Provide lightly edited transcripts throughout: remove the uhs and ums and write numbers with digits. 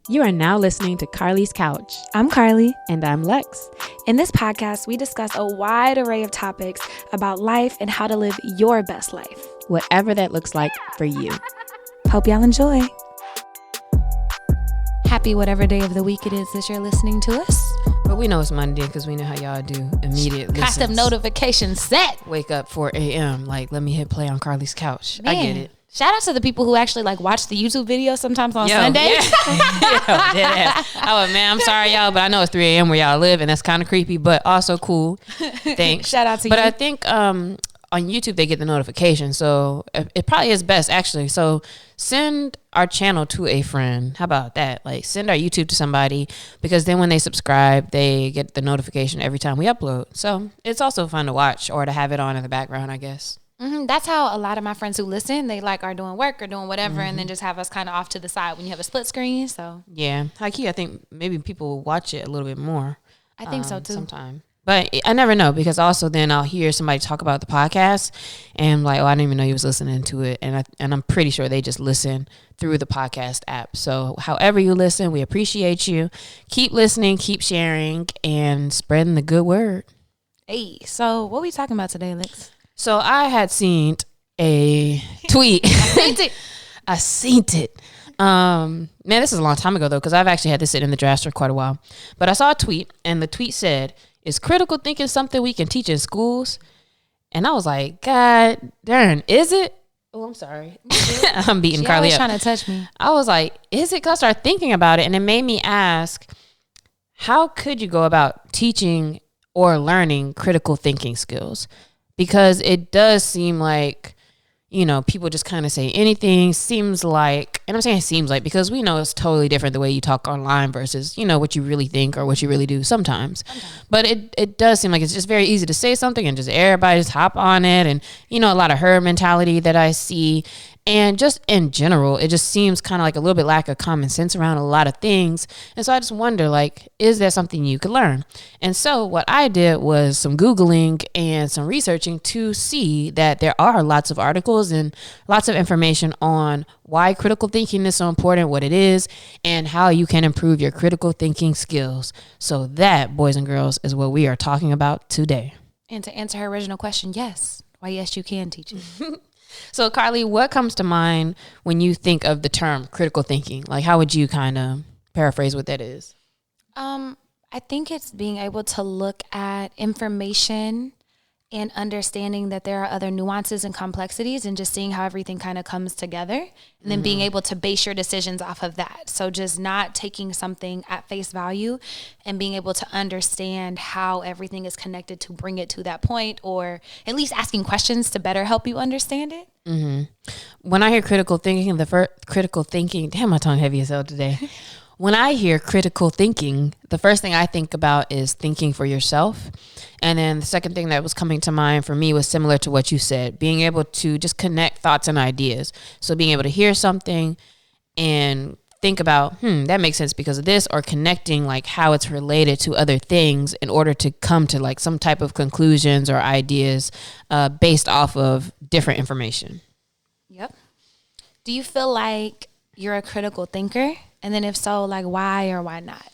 You are now listening to Carly's Couch. I'm Carly. And I'm Lex. In this podcast, we discuss a wide array of topics about life and how to live your best life. Whatever that looks like for you. Hope y'all enjoy. Happy whatever day of the week it is that you're listening to us. But we know it's Monday because we know how y'all do immediate Got them notifications set. Wake up 4 a.m. Like, let me hit play on Carly's Couch. Man. I get it. Shout out to the people who actually watch the YouTube videos sometimes on Sunday. Yeah. Oh man, I'm sorry y'all, but I know it's 3 a.m. where y'all live, and that's kind of creepy, but also cool. Thanks. Shout out to you. But I think on YouTube they get the notification, so it probably is best actually. So send our channel to a friend. How about that? Like, send our YouTube to somebody, because then when they subscribe, they get the notification every time we upload. So it's also fun to watch or to have it on in the background, I guess. Mm-hmm. That's how a lot of my friends who listen, they are doing work or doing whatever, and then just have us kind of off to the side when you have a split screen. So yeah, high key, I think maybe people will watch it a little bit more. I think so too. Sometime, but I never know, because also then I'll hear somebody talk about the podcast, and I'm like, oh, I didn't even know you was listening to it, and I'm pretty sure they just listen through the podcast app. So however you listen, we appreciate you. Keep listening, keep sharing, and spreading the good word. Hey, so what we talking about today, Lex? So I had seen a tweet. I seen it. Man, this is a long time ago though, because I've actually had this sit in the drafts for quite a while. But I saw a tweet, and the tweet said, "Is critical thinking something we can teach in schools?" And I was like, God darn, is it? Oh, I'm sorry. I'm beating Carly up. Trying to touch me. I was like, is it? Because I started thinking about it, and it made me ask, how could you go about teaching or learning critical thinking skills? Because it does seem like, people just kind of say anything. Seems like, and I'm saying seems like because we know it's totally different the way you talk online versus, what you really think or what you really do sometimes. But it does seem like it's just very easy to say something and just everybody just hop on it. And, a lot of herd mentality that I see. And just in general, it just seems kind of like a little bit lack of common sense around a lot of things. And so I just wonder, is that something you could learn? And so what I did was some Googling and some researching to see that there are lots of articles and lots of information on why critical thinking is so important, what it is, and how you can improve your critical thinking skills. So that, boys and girls, is what we are talking about today. And to answer her original question, yes. Why, yes, you can teach it. So, Carly, what comes to mind when you think of the term critical thinking? How would you kind of paraphrase what that is? I think it's being able to look at information and understanding that there are other nuances and complexities, and just seeing how everything kind of comes together, and then being able to base your decisions off of that. So just not taking something at face value and being able to understand how everything is connected to bring it to that point, or at least asking questions to better help you understand it. Mm-hmm. When I hear critical thinking, damn, my tongue heavy as hell today. When I hear critical thinking, the first thing I think about is thinking for yourself. And then the second thing that was coming to mind for me was similar to what you said, being able to just connect thoughts and ideas. So being able to hear something and think about, that makes sense because of this, or connecting how it's related to other things in order to come to some type of conclusions or ideas based off of different information. Yep. Do you feel like you're a critical thinker? And then if so, why or why not?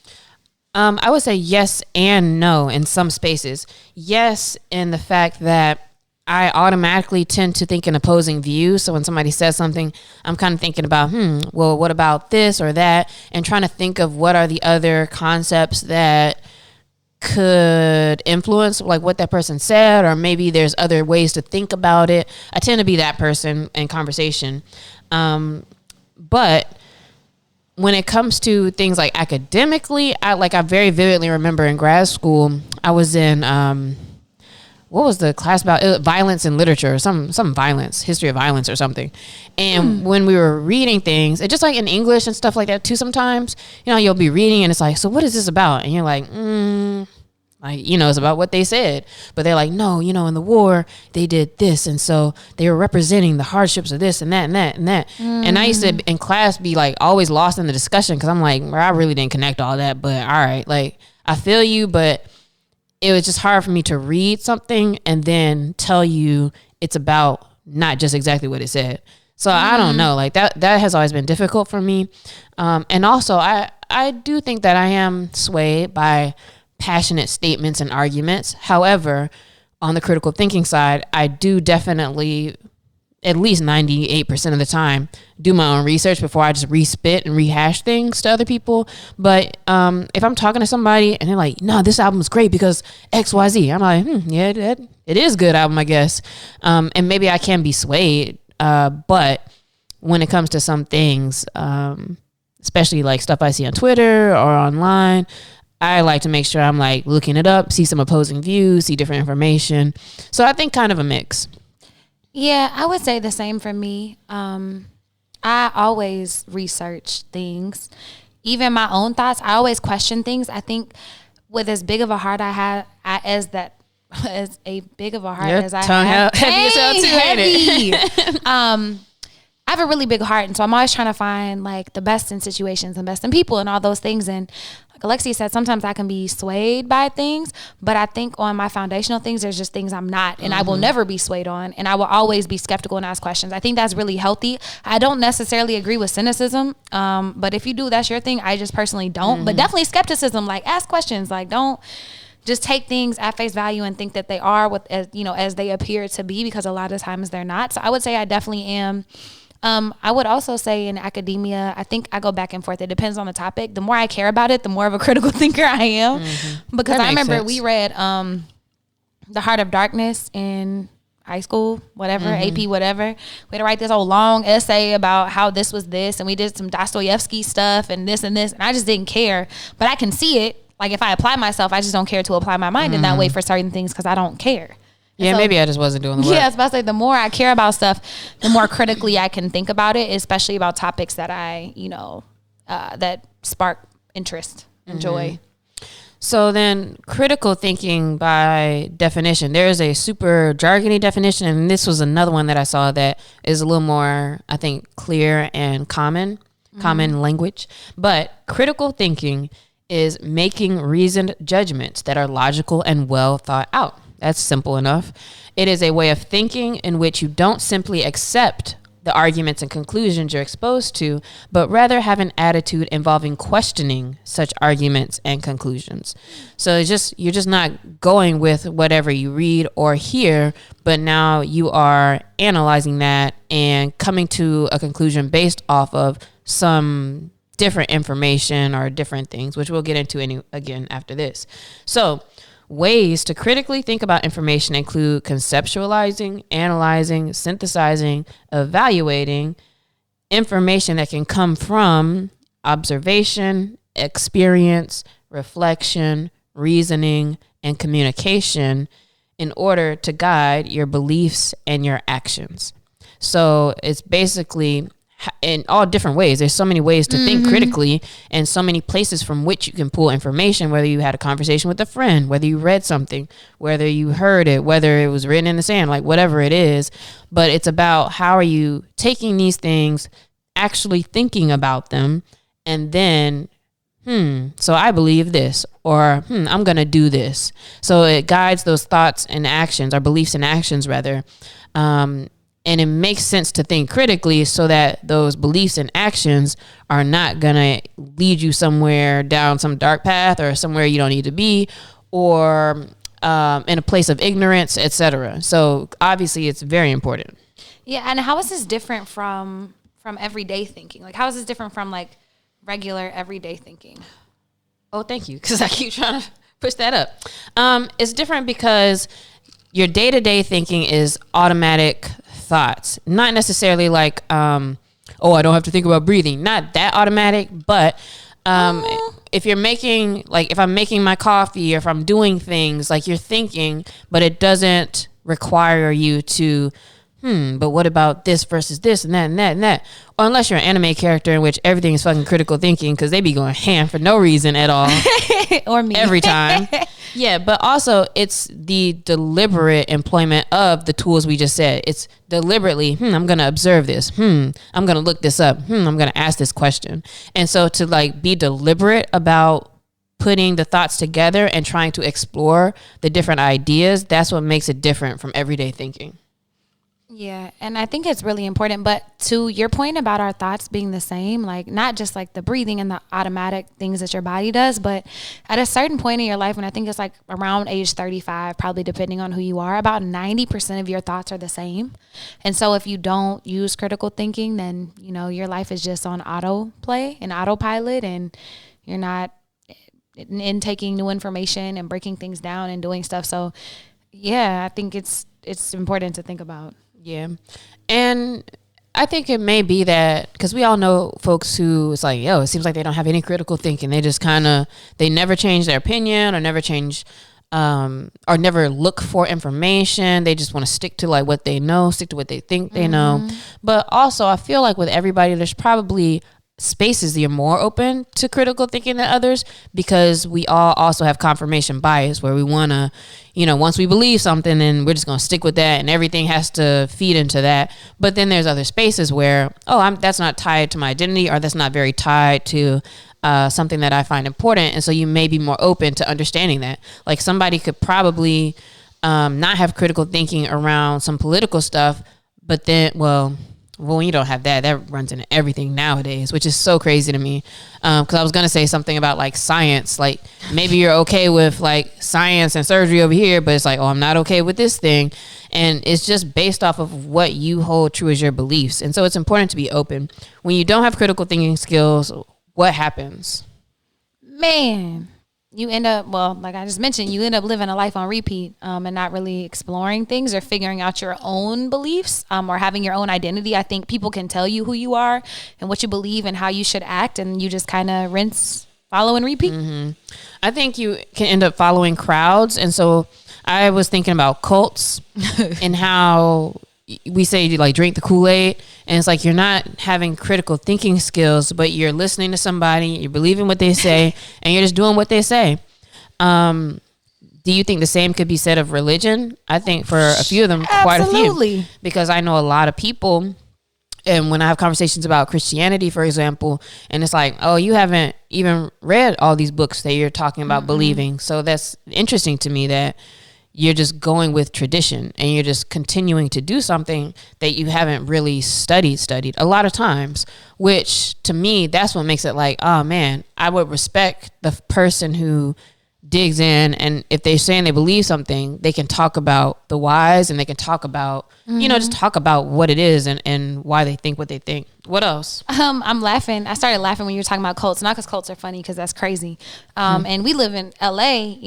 I would say yes and no in some spaces. Yes, in the fact that I automatically tend to think in opposing views. So when somebody says something, I'm kind of thinking about, well, what about this or that? And trying to think of what are the other concepts that could influence what that person said, or maybe there's other ways to think about it. I tend to be that person in conversation. But when it comes to things like academically, I very vividly remember in grad school, I was in, what was the class about? Violence in literature, or some violence, history of violence or something. And when we were reading things, and just in English and stuff like that too, sometimes, you'll be reading and it's so what is this about? And you're like, it's about what they said. But they're like, no, in the war, they did this. And so they were representing the hardships of this and that and that and that. And I used to, in class, be always lost in the discussion, because I'm like, I really didn't connect all that. But all right, I feel you, but it was just hard for me to read something and then tell you it's about not just exactly what it said. So I don't know, that has always been difficult for me. And also I I do think that I am swayed by passionate statements and arguments. However, on the critical thinking side, I do definitely, at least 98% of the time, do my own research before I just respit and rehash things to other people. But if I'm talking to somebody and they're like, no, this album's great because XYZ, I'm like, yeah, it is a good album, I guess. And maybe I can be swayed. But when it comes to some things, especially like stuff I see on Twitter or online, I like to make sure I'm like looking it up, see some opposing views, see different information. So I think kind of a mix. Yeah, I would say the same for me. I always research things, even my own thoughts. I always question things. I think with as big of a heart as a big of a heart as I have, heavy as hell too, ain't it? I have a really big heart, and so I'm always trying to find like the best in situations and best in people and all those things. And like Alexia said, sometimes I can be swayed by things, but I think on my foundational things, there's just things I'm not, and I will never be swayed on, and I will always be skeptical and ask questions. I think that's really healthy. I don't necessarily agree with cynicism, but if you do, that's your thing. I just personally don't, but definitely skepticism, like ask questions, like don't just take things at face value and think that they are as they appear to be, because a lot of times they're not. So I would say I definitely am. I would also say in academia, I think I go back and forth. It depends on the topic. The more I care about it, the more of a critical thinker I am. Because I remember we read The Heart of Darkness in high school, whatever, AP, whatever. We had to write this whole long essay about how this was this, and we did some Dostoevsky stuff and this, and I just didn't care. But I can see it. Like if I apply myself, I just don't care to apply my mind in that way for certain things because I don't care. Yeah, so, maybe I just wasn't doing the work. Yeah, I was about to say, the more I care about stuff, the more critically I can think about it, especially about topics that that spark interest and joy. So then critical thinking by definition, there is a super jargony definition, and this was another one that I saw that is a little more, I think, clear and common language. But critical thinking is making reasoned judgments that are logical and well thought out. That's simple enough. It is a way of thinking in which you don't simply accept the arguments and conclusions you're exposed to, but rather have an attitude involving questioning such arguments and conclusions. So you're just not going with whatever you read or hear, but now you are analyzing that and coming to a conclusion based off of some different information or different things, which we'll get into again after this. So ways to critically think about information include conceptualizing, analyzing, synthesizing, evaluating information that can come from observation, experience, reflection, reasoning, and communication in order to guide your beliefs and your actions. So it's basically in all different ways. There's so many ways to think critically and so many places from which you can pull information, whether you had a conversation with a friend, whether you read something, whether you heard it, whether it was written in the sand, like whatever it is. But it's about how are you taking these things, actually thinking about them, and then, so I believe this, or I'm going to do this. So it guides those thoughts and actions, or beliefs and actions rather. And it makes sense to think critically so that those beliefs and actions are not going to lead you somewhere down some dark path or somewhere you don't need to be, or in a place of ignorance, etc. So obviously it's very important. Yeah. And how is this different from everyday thinking? Like how is this different from like regular everyday thinking? Oh, thank you. Because I keep trying to push that up. It's different because your day-to-day thinking is automatic thoughts, not necessarily like I don't have to think about breathing, not that automatic, but if you're making, like if I'm making my coffee or if I'm doing things, like you're thinking, but it doesn't require you to but what about this versus this and that and that and that, or unless you're an anime character in which everything is fucking critical thinking because they be going ham for no reason at all or me every time. Yeah, but also it's the deliberate employment of the tools we just said. It's deliberately, I'm going to observe this. I'm going to look this up. I'm going to ask this question. And so to like be deliberate about putting the thoughts together and trying to explore the different ideas, that's what makes it different from everyday thinking. Yeah, and I think it's really important. But to your point about our thoughts being the same, like not just like the breathing and the automatic things that your body does, but at a certain point in your life, and I think it's like around age 35, probably depending on who you are, about 90% of your thoughts are the same. And so if you don't use critical thinking, then, you know, your life is just on autoplay and autopilot, and you're not in taking new information and breaking things down and doing stuff. So yeah, I think it's important to think about. Yeah. And I think it may be that because we all know folks who it's like, yo, it seems like they don't have any critical thinking. They just they never change their opinion or never change or never look for information. They just want to stick to like what they know, stick to what they think they know. But also I feel like with everybody, there's probably spaces that you're more open to critical thinking than others, because we all also have confirmation bias where we want to, you know, once we believe something, then we're just going to stick with that and everything has to feed into that. But then there's other spaces where, that's not tied to my identity, or that's not very tied to something that I find important. And so you may be more open to understanding that. Like somebody could probably not have critical thinking around some political stuff, but then, well, when you don't have that runs into everything nowadays, which is so crazy to me. Because I was going to say something about like science, like maybe you're okay with like science and surgery over here, but it's like, I'm not okay with this thing. And it's just based off of what you hold true as your beliefs. And so it's important to be open. When you don't have critical thinking skills, what happens? Man, you end up, well, like I just mentioned, you end up living a life on repeat and not really exploring things or figuring out your own beliefs or having your own identity. I think people can tell you who you are and what you believe and how you should act, and you just kind of rinse, follow, and repeat. Mm-hmm. I think you can end up following crowds. And so I was thinking about cults and how we say you like drink the Kool-Aid, and it's like you're not having critical thinking skills, but you're listening to somebody, you're believing what they say, and you're just doing what they say. Do you think the same could be said of religion? I think for a few of them, quite a few, because I know a lot of people, and when I have conversations about Christianity, for example, and it's like, you haven't even read all these books that you're talking about believing. So that's interesting to me that you're just going with tradition and you're just continuing to do something that you haven't really studied a lot of times, which to me, that's what makes it like, oh man, I would respect the person who digs in, and if they're saying they believe something, they can talk about the whys, and they can talk about, just talk about what it is and why they think what they think. What else? I'm laughing. I started laughing when you were talking about cults, not because cults are funny, because that's crazy. And we live in LA,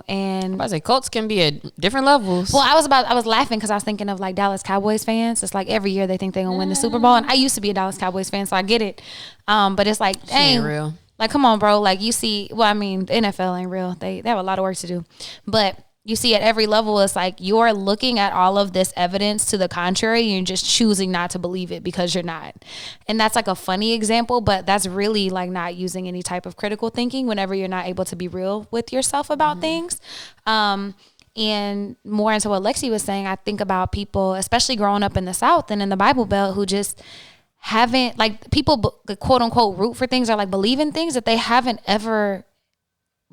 and I say cults can be at different levels. Well, I was laughing because I was thinking of like Dallas Cowboys fans. It's like every year they think they're gonna win the Super Bowl, and I used to be a Dallas Cowboys fan, so I get it. But it's like, dang, real. Like, come on, bro. Like, you see, well, I mean, the NFL ain't real. They have a lot of work to do. But you see at every level, it's like you're looking at all of this evidence to the contrary, and you're just choosing not to believe it because you're not. And that's like a funny example, but that's really like not using any type of critical thinking whenever you're not able to be real with yourself about things. And more into what Lexi was saying, I think about people, especially growing up in the South and in the Bible Belt, who just haven't, like, people quote unquote root for things or like believe in things that they haven't ever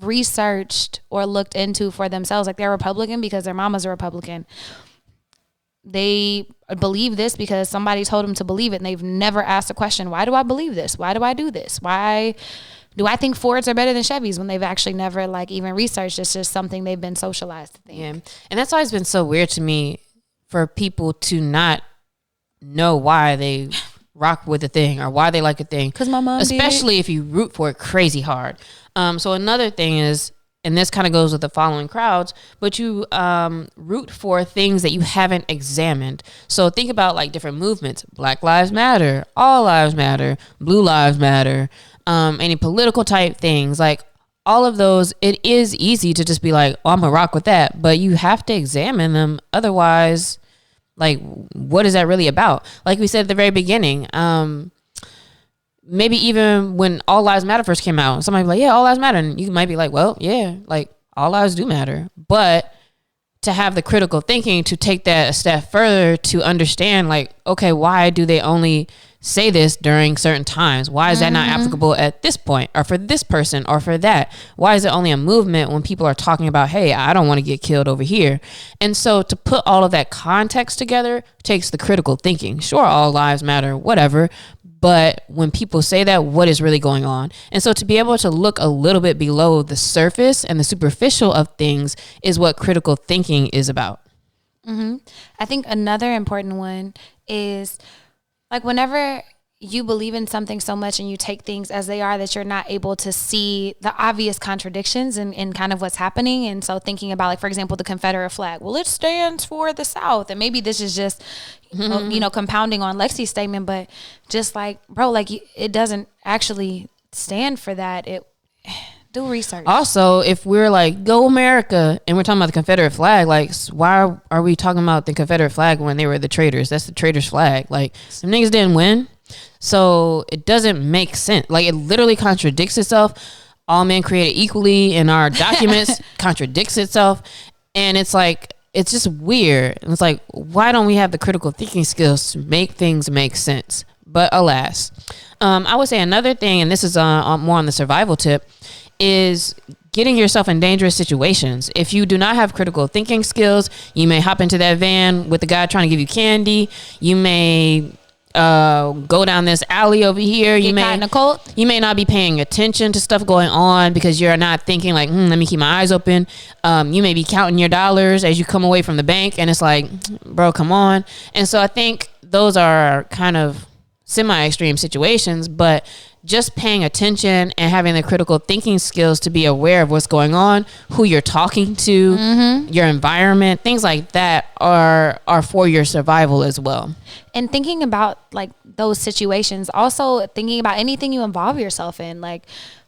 researched or looked into for themselves. Like, they're Republican because their mama's a Republican. They believe this because somebody told them to believe it, and they've never asked the question, why do I believe this? Why do I do this? Why do I think Fords are better than Chevys, when they've actually never like even researched? It's just something they've been socialized to think. Yeah. And that's always been so weird to me, for people to not know why they rock with a thing or why they like a thing. Because my mom especially if you root for it crazy hard. So another thing is, and this kind of goes with the following crowds, but you root for things that you haven't examined. So think about like different movements: Black Lives Matter, All Lives Matter, Blue Lives Matter, any political type things. Like all of those, it is easy to just be like, I'm gonna rock with that, but you have to examine them. Otherwise, like, what is that really about? Like we said at the very beginning, maybe even when All Lives Matter first came out, somebody be like, yeah, all lives matter. And you might be like, well, yeah, like all lives do matter. But to have the critical thinking to take that a step further, to understand like, okay, why do they only say this during certain times? Why is that not applicable at this point, or for this person, or for that? Why is it only a movement when people are talking about, hey, I don't want to get killed over here? And so to put all of that context together takes the critical thinking. Sure, all lives matter, whatever. But when people say that, what is really going on? And so to be able to look a little bit below the surface and the superficial of things is what critical thinking is about. I think another important one is like whenever you believe in something so much and you take things as they are that you're not able to see the obvious contradictions in kind of what's happening. And so thinking about, like, for example, the Confederate flag, well, it stands for the South. And maybe this is just, compounding on Lexi's statement, but just like, bro, like it doesn't actually stand for that. Do research. Also, if we're like, go America, and we're talking about the Confederate flag, like, why are we talking about the Confederate flag when they were the traitors? That's the traitors flag. Like, them niggas didn't win. So it doesn't make sense. Like, it literally contradicts itself. All men created equally in our documents contradicts itself. And it's like, it's just weird. And it's like, why don't we have the critical thinking skills to make things make sense? But alas, I would say another thing, and this is more on the survival tip, is getting yourself in dangerous situations. If you do not have critical thinking skills, you may hop into that van with the guy trying to give you candy. You may go down this alley over here. You may not be paying attention to stuff going on because you're not thinking like, let me keep my eyes open. You may be counting your dollars as you come away from the bank, and it's like, bro, come on. And so I think those are kind of semi-extreme situations, but just paying attention and having the critical thinking skills to be aware of what's going on, who you're talking to, your environment, things like that are for your survival as well. And thinking about like those situations, also thinking about anything you involve yourself in, like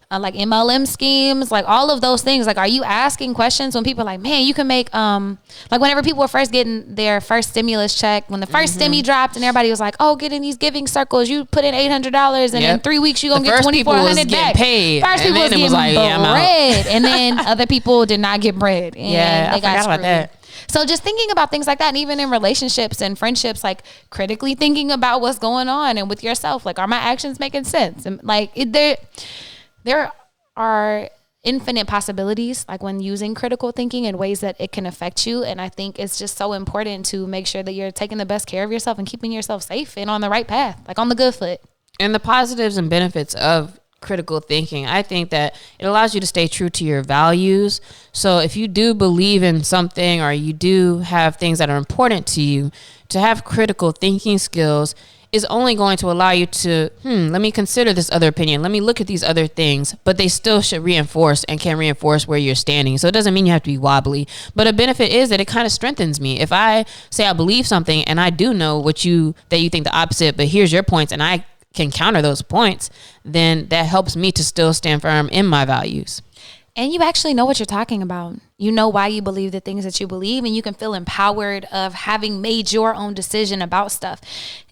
MLM schemes, like all of those things. Like, are you asking questions when people are like, man, you can make, like whenever people were first getting their first stimulus check, when the first stimmy dropped and everybody was like, oh, get in these giving circles, you put in $800 and in 3 weeks you're going to get $2,400 back. Paid. First people was getting bread, and then other people did not get bread. And they got screwed. About that. So just thinking about things like that, and even in relationships and friendships, like critically thinking about what's going on and with yourself, like, are my actions making sense? And like there are infinite possibilities, like when using critical thinking in ways that it can affect you. And I think it's just so important to make sure that you're taking the best care of yourself and keeping yourself safe and on the right path, like on the good foot. And the positives and benefits of critical thinking, I think that it allows you to stay true to your values. So if you do believe in something, or you do have things that are important to you, to have critical thinking skills is only going to allow you to, let me consider this other opinion. Let me look at these other things, but they still should reinforce and can reinforce where you're standing. So it doesn't mean you have to be wobbly, but a benefit is that it kind of strengthens me. If I say I believe something and I do know that you think the opposite, but here's your points and I can counter those points, then that helps me to still stand firm in my values. And you actually know what you're talking about. You know why you believe the things that you believe, and you can feel empowered of having made your own decision about stuff.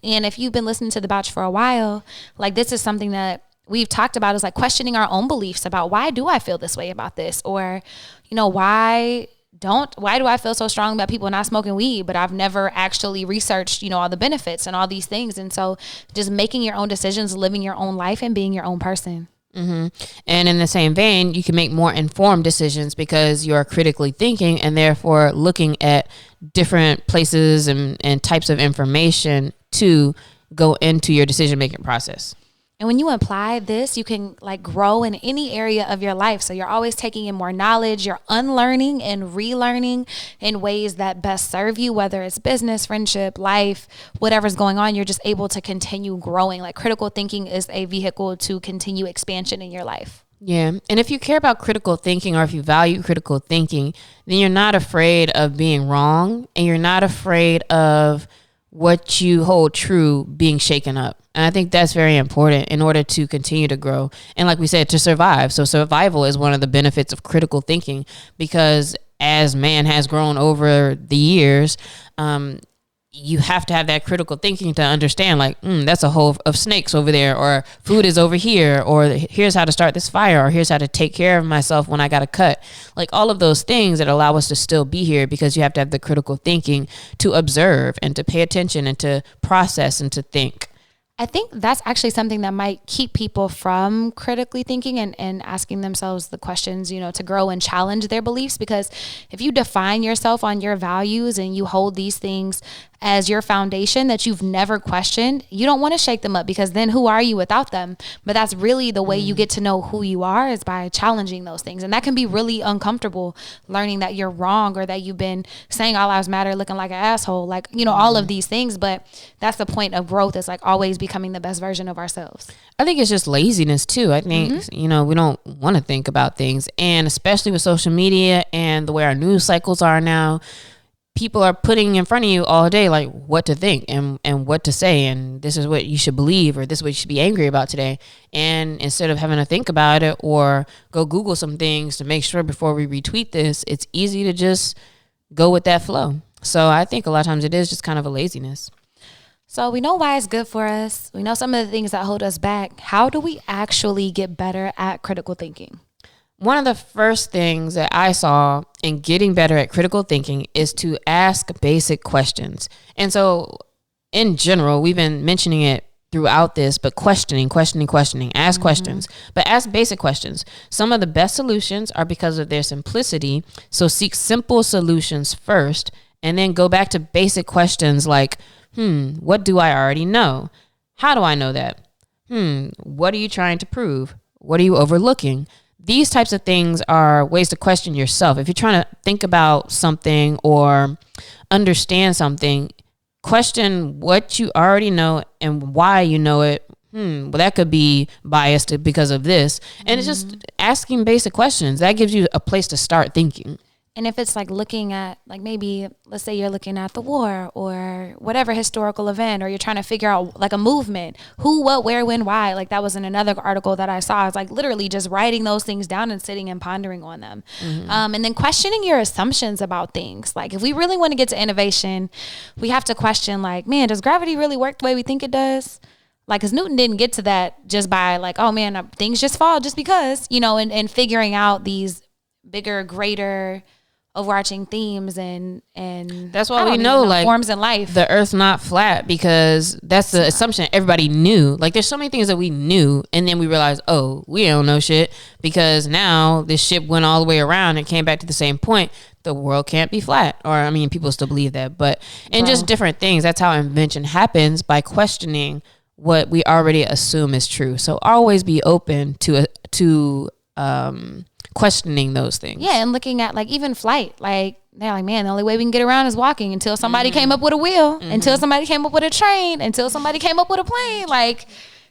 And if you've been listening to The Bouch for a while, like, this is something that we've talked about, is like questioning our own beliefs about, why do I feel this way about this? Or, why do I feel so strong about people not smoking weed, but I've never actually researched, all the benefits and all these things. And so just making your own decisions, living your own life, and being your own person. And in the same vein, you can make more informed decisions because you're critically thinking and therefore looking at different places and types of information to go into your decision-making process. And when you apply this, you can like grow in any area of your life. So you're always taking in more knowledge, you're unlearning and relearning in ways that best serve you, whether it's business, friendship, life, whatever's going on, you're just able to continue growing. Like, critical thinking is a vehicle to continue expansion in your life. Yeah. And if you care about critical thinking, or if you value critical thinking, then you're not afraid of being wrong, and you're not afraid of what you hold true being shaken up. And I think that's very important in order to continue to grow. And like we said, to survive. So survival is one of the benefits of critical thinking, because as man has grown over the years, you have to have that critical thinking to understand, like, that's a hole of snakes over there, or food is over here, or here's how to start this fire, or here's how to take care of myself when I got a cut. Like, all of those things that allow us to still be here, because you have to have the critical thinking to observe and to pay attention and to process and to think. I think that's actually something that might keep people from critically thinking and asking themselves the questions, to grow and challenge their beliefs. Because if you define yourself on your values and you hold these things as your foundation that you've never questioned, you don't want to shake them up, because then who are you without them? But that's really the way you get to know who you are, is by challenging those things. And that can be really uncomfortable, learning that you're wrong, or that you've been saying all lives matter, looking like an asshole, like, all of these things. But that's the point of growth, is like always becoming the best version of ourselves. I think it's just laziness too. I think, we don't want to think about things. And especially with social media and the way our news cycles are now, people are putting in front of you all day, like what to think and what to say. And this is what you should believe, or this is what you should be angry about today. And instead of having to think about it or go Google some things to make sure before we retweet this, it's easy to just go with that flow. So I think a lot of times it is just kind of a laziness. So we know why it's good for us. We know some of the things that hold us back. How do we actually get better at critical thinking? One of the first things that I saw in getting better at critical thinking is to ask basic questions. And so in general, we've been mentioning it throughout this, but questioning, ask questions, but ask basic questions. Some of the best solutions are because of their simplicity. So seek simple solutions first, and then go back to basic questions like, what do I already know? How do I know that? What are you trying to prove? What are you overlooking? These types of things are ways to question yourself. If you're trying to think about something or understand something, question what you already know and why you know it. Well, that could be biased because of this. And it's just asking basic questions. That gives you a place to start thinking. And if it's like looking at, like, maybe let's say you're looking at the war or whatever historical event, or you're trying to figure out like a movement, who, what, where, when, why. Like that was in another article that I saw. It's like literally just writing those things down and sitting and pondering on them. And then questioning your assumptions about things. Like if we really want to get to innovation, we have to question, like, man, does gravity really work the way we think it does? Like, because Newton didn't get to that just by like, oh man, things just fall just because, and figuring out these bigger, greater, overarching themes and that's why we know, like, forms in life. The earth's not flat, because that's the assumption everybody knew. Like there's so many things that we knew, and then we realized, oh, we don't know shit, because now this ship went all the way around and came back to the same point. The world can't be flat. Or I mean, people still believe that, but just different things. That's how invention happens, by questioning what we already assume is true. So always be open to questioning those things. Yeah, and looking at like even flight, like they're like, man, the only way we can get around is walking, until somebody came up with a wheel, until somebody came up with a train, until somebody came up with a plane. Like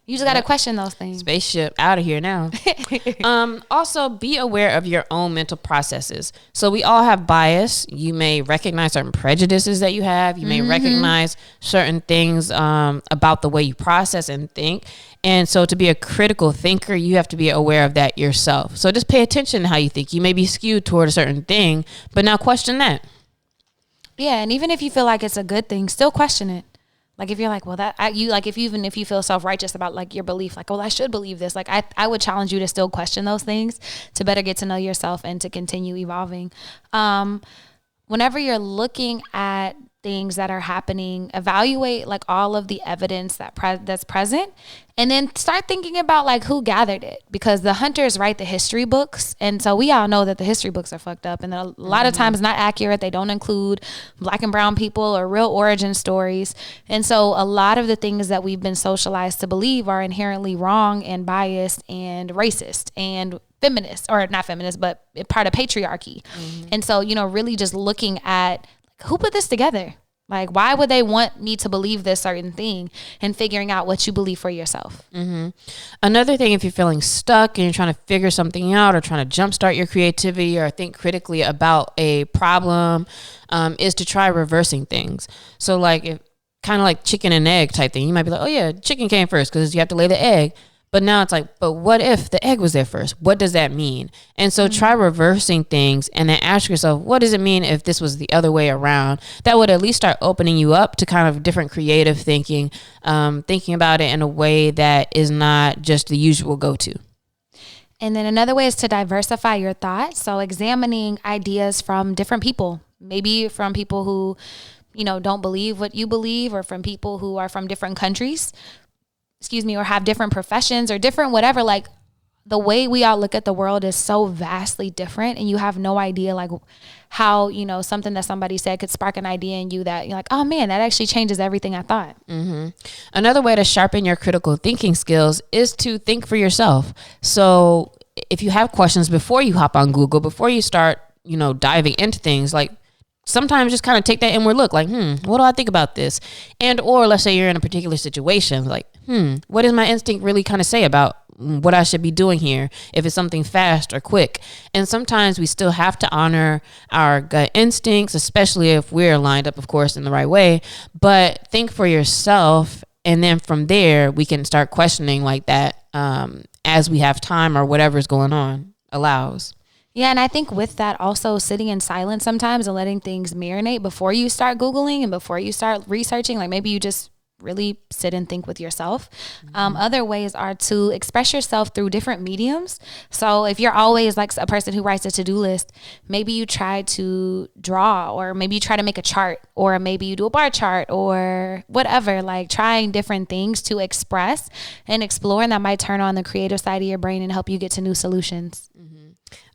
you just got to question those things. Spaceship out of here now. Also, be aware of your own mental processes. So we all have bias. You may recognize certain prejudices that you have. You may recognize certain things about the way you process and think. And so to be a critical thinker, you have to be aware of that yourself. So just pay attention to how you think. You may be skewed toward a certain thing, but now question that. Yeah, and even if you feel like it's a good thing, still question it. Like if you're like, well, if you feel self-righteous about like your belief, like, well, I should believe this. Like I would challenge you to still question those things, to better get to know yourself and to continue evolving. Whenever you're looking at things that are happening, evaluate like all of the evidence that's present, and then start thinking about like who gathered it, because the hunters write the history books, and so we all know that the history books are fucked up and a lot of times not accurate. They don't include Black and brown people or real origin stories, and so a lot of the things that we've been socialized to believe are inherently wrong and biased and racist and feminist, or not feminist, but part of patriarchy. And so, really just looking at who put this together. Like, why would they want me to believe this certain thing, and figuring out what you believe for yourself. Another thing, if you're feeling stuck and you're trying to figure something out, or trying to jumpstart your creativity, or think critically about a problem, is to try reversing things. So like, if kind of like chicken and egg type thing, you might be like, oh yeah, chicken came first because you have to lay the egg. But now it's like, but what if the egg was there first? What does that mean? And so try reversing things, and then ask yourself, what does it mean if this was the other way around? That would at least start opening you up to kind of different creative thinking, thinking about it in a way that is not just the usual go-to. And then another way is to diversify your thoughts. So examining ideas from different people, maybe from people who, don't believe what you believe, or from people who are from different countries. or have different professions or different whatever, like the way we all look at the world is so vastly different, and you have no idea like how, you know, something that somebody said could spark an idea in you that you're like, oh man, that actually changes everything I thought. Another way to sharpen your critical thinking skills is to think for yourself. So if you have questions before you hop on Google, before you start, you know, diving into things, like sometimes just kind of take that inward look, like, what do I think about this? And, or let's say you're in a particular situation, like, what does my instinct really kind of say about what I should be doing here, if it's something fast or quick? And sometimes we still have to honor our gut instincts, especially if we're lined up, of course, in the right way. But think for yourself, and then from there, we can start questioning like that as we have time or whatever's going on allows. Yeah, and I think with that also sitting in silence sometimes and letting things marinate before you start Googling and before you start researching, like maybe you just really sit and think with yourself. Other ways are to express yourself through different mediums. So if you're always like a person who writes a to-do list, maybe you try to draw, or maybe you try to make a chart, or maybe you do a bar chart or whatever, like trying different things to express and explore, and that might turn on the creative side of your brain and help you get to new solutions.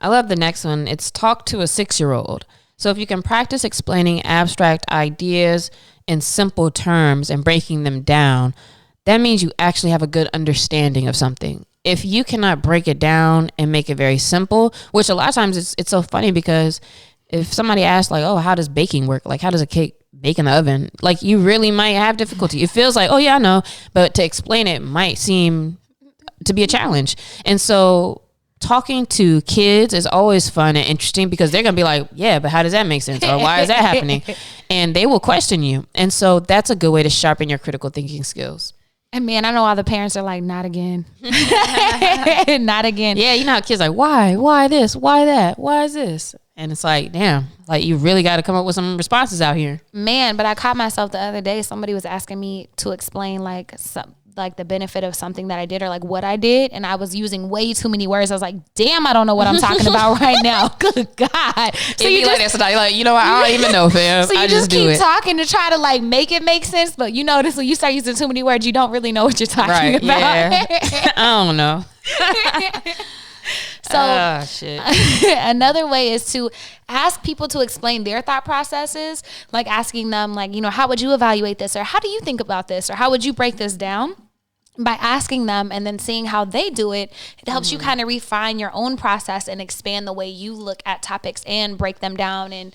I love the next one. It's talk to a 6-year-old. So if you can practice explaining abstract ideas in simple terms and breaking them down, that means you actually have a good understanding of something. If you cannot break it down and make it very simple, which a lot of times it's so funny, because if somebody asks like, oh, how does baking work? Like, how does a cake bake in the oven? Like, you really might have difficulty. It feels like, oh yeah, I know, but to explain it might seem to be a challenge. And so talking to kids is always fun and interesting, because they're going to be like, yeah, but how does that make sense? Or why is that happening? And they will question you. And so that's a good way to sharpen your critical thinking skills. And man, I know all the parents are like, not again. Not again. Yeah, you know how kids are like, why this? Why that? Why is this? And it's like, damn, like you really got to come up with some responses out here. Man, but I caught myself the other day. Somebody was asking me to explain like the benefit of something that I did, or like what I did, and I was using way too many words. I was like, damn, I don't know what I'm talking about right now. Good God. So you like that sometimes, like, you know what, I don't even know, fam. So you I just keep do it. talking to try to like make it make sense, but you notice when you start using too many words, you don't really know what you're talking about. Yeah. I don't know. So shit. Another way is to ask people to explain their thought processes, like asking them like, you know, how would you evaluate this? Or how do you think about this? Or how would you break this down? By asking them and then seeing how they do it, it helps you kind of refine your own process and expand the way you look at topics and break them down and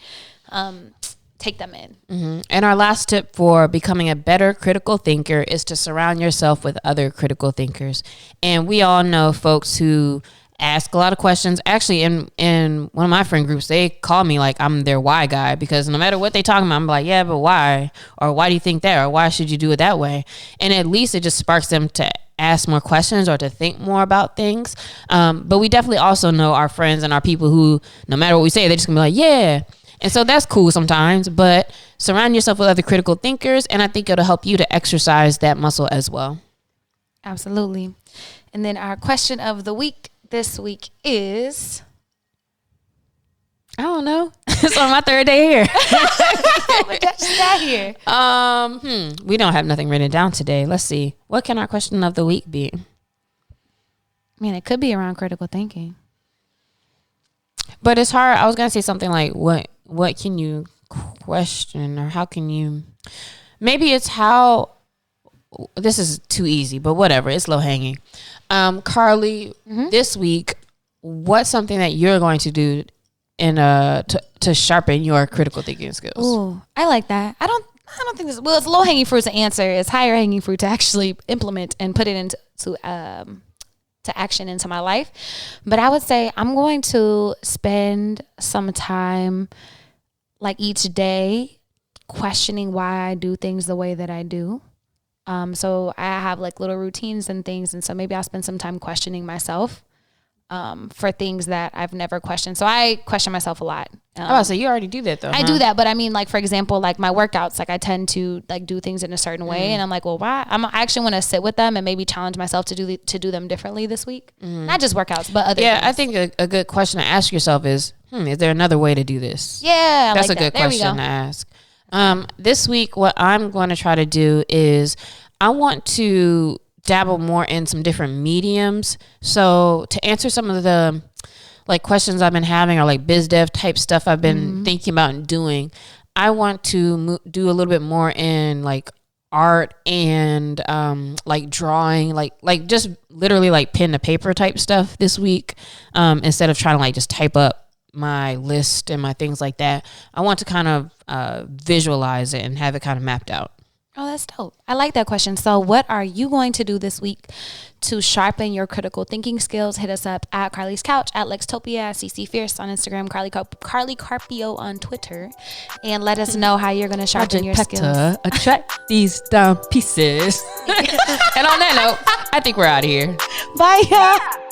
take them in. And our last tip for becoming a better critical thinker is to surround yourself with other critical thinkers. And we all know folks who ask a lot of questions. Actually, in one of my friend groups, they call me like I'm their why guy, because no matter what they talking about, I'm like, yeah, but why? Or why do you think that? Or why should you do it that way? And at least it just sparks them to ask more questions or to think more about things. But we definitely also know our friends and our people who, no matter what we say, they're just gonna be like, yeah. And so that's cool sometimes, but surround yourself with other critical thinkers, and I think it'll help you to exercise that muscle as well. Absolutely. And then our question of the week this week is, I don't know. It's on my third day here. we just got here. We don't have nothing written down today. Let's see. What can our question of the week be? I mean, it could be around critical thinking. But it's hard. I was gonna say something like, what can you question, or how can you? Maybe it's how. This is too easy, but whatever. It's low hanging. Carly, this week, what's something that you're going to do to sharpen your critical thinking skills? Ooh, I like that. I don't think this. Well, it's low hanging fruit to answer. It's higher hanging fruit to actually implement and put it into to action into my life. But I would say I'm going to spend some time, like each day, questioning why I do things the way that I do. So I have like little routines and things. And so maybe I'll spend some time questioning myself for things that I've never questioned. So I question myself a lot. So you already do that though. I do that. But I mean, like, for example, like my workouts, like I tend to like do things in a certain way. And I'm like, well, why? I actually want to sit with them and maybe challenge myself to do them differently this week. Not just workouts, but other things. I think a good question to ask yourself is there another way to do this? Yeah. That's a good question to ask. This week, what I'm going to try to do is I want to dabble more in some different mediums. So to answer some of the like questions I've been having, or like biz dev type stuff I've been thinking about and doing, I want to do a little bit more in like art and like drawing, like just literally like pen to paper type stuff this week, instead of trying to like just type up my list and my things like that. I want to kind of visualize it and have it kind of mapped out. Oh, that's dope. I like that question. So what are you going to do this week to sharpen your critical thinking skills? Hit us up at Carly's Couch, at Lextopia, at CC Fierce on Instagram, Carly Carpio on Twitter, and let us know how you're going to sharpen your skills. Attract these down pieces. And on that note, I think we're out of here. Bye.